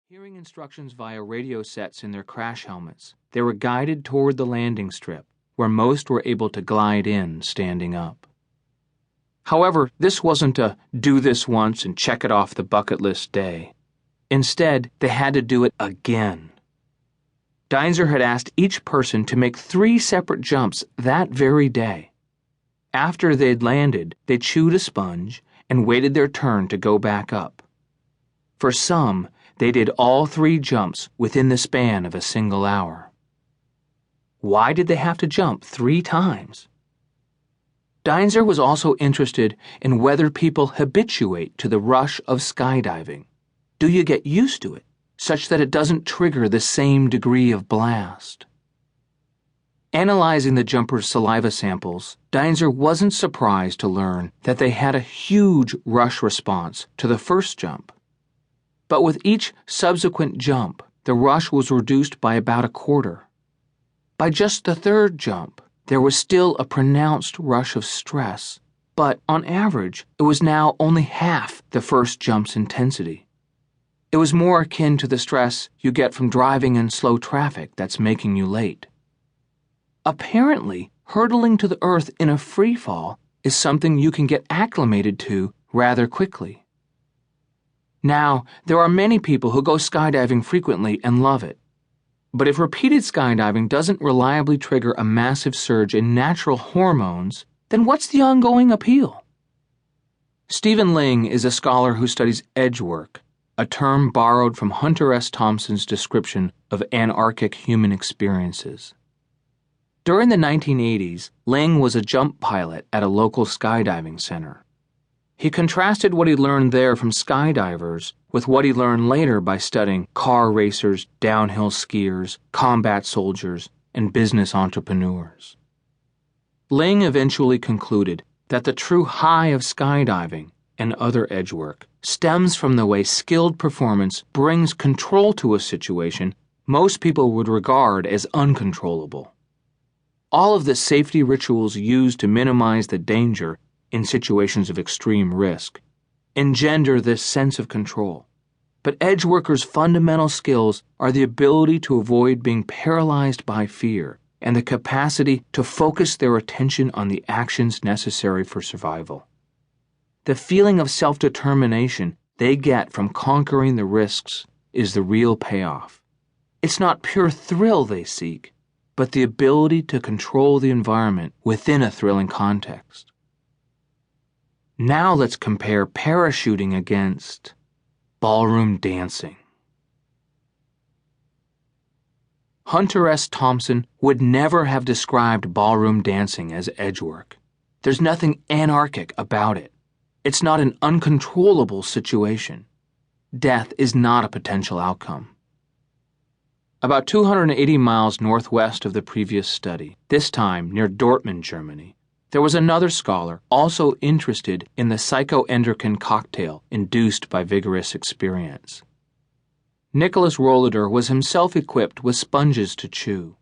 Hearing instructions via radio sets in their crash helmets, they were guided toward the landing strip, where most were able to glide in standing up. However, this wasn't a do this once and check it off the bucket list day. Instead, they had to do it again. Deinzer had asked each person to make 3 separate jumps that very day. After they'd landed, they chewed a sponge and waited their turn to go back up. For some, they did all 3 jumps within the span of a single hour. Why did they have to jump 3 times? Deinzer was also interested in whether people habituate to the rush of skydiving. Do you get used to it, such that it doesn't trigger the same degree of blast? Analyzing the jumpers' saliva samples, Deinzer wasn't surprised to learn that they had a huge rush response to the first jump. But with each subsequent jump, the rush was reduced by about a quarter. By just the 3rd jump, there was still a pronounced rush of stress, but on average, it was now only half the first jump's intensity. It was more akin to the stress you get from driving in slow traffic that's making you late. Apparently, hurtling to the earth in a free fall is something you can get acclimated to rather quickly. Now, there are many people who go skydiving frequently and love it. But if repeated skydiving doesn't reliably trigger a massive surge in natural hormones, then what's the ongoing appeal? Stephen Ling is a scholar who studies edge work, a term borrowed from Hunter S. Thompson's description of anarchic human experiences. During the 1980s, Ling was a jump pilot at a local skydiving center. He contrasted what he learned there from skydivers with what he learned later by studying car racers, downhill skiers, combat soldiers, and business entrepreneurs. Ling eventually concluded that the true high of skydiving and other edge work stems from the way skilled performance brings control to a situation most people would regard as uncontrollable. All of the safety rituals used to minimize the danger in situations of extreme risk engender this sense of control. But edge workers' fundamental skills are the ability to avoid being paralyzed by fear and the capacity to focus their attention on the actions necessary for survival. The feeling of self-determination they get from conquering the risks is the real payoff. It's not pure thrill they seek, but the ability to control the environment within a thrilling context. Now let's compare parachuting against ballroom dancing. Hunter S. Thompson would never have described ballroom dancing as edge work. There's nothing anarchic about it. It's not an uncontrollable situation. Death is not a potential outcome. About 280 miles northwest of the previous study, this time near Dortmund, Germany, there was another scholar also interested in the psychoendocrine cocktail induced by vigorous experience. Nicholas Rohleder was himself equipped with sponges to chew.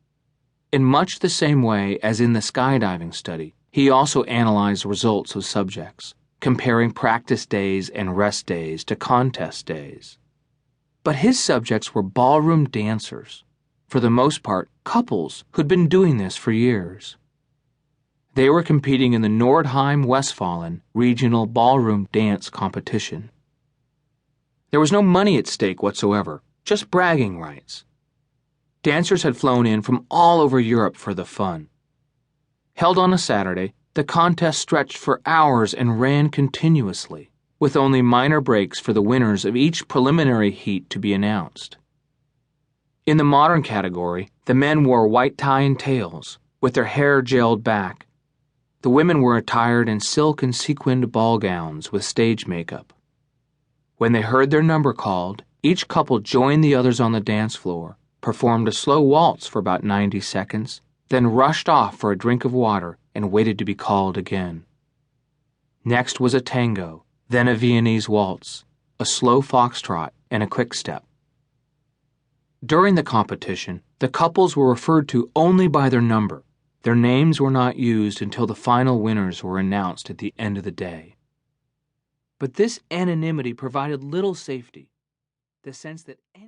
In much the same way as in the skydiving study, he also analyzed results of subjects, comparing practice days and rest days to contest days. But his subjects were ballroom dancers, for the most part couples who'd been doing this for years. They were competing in the Nordheim-Westfalen regional ballroom dance competition. There was no money at stake whatsoever, just bragging rights. Dancers had flown in from all over Europe for the fun. Held on a Saturday, the contest stretched for hours and ran continuously, with only minor breaks for the winners of each preliminary heat to be announced. In the modern category, the men wore white tie and tails, with their hair gelled back. The women were attired in silk and sequined ball gowns with stage makeup. When they heard their number called, each couple joined the others on the dance floor, performed a slow waltz for about 90 seconds, then rushed off for a drink of water and waited to be called again. Next was a tango, then a Viennese waltz, a slow foxtrot, and a quick step. During the competition, the couples were referred to only by their number. Their names were not used until the final winners were announced at the end of the day. But this anonymity provided little safety, the sense that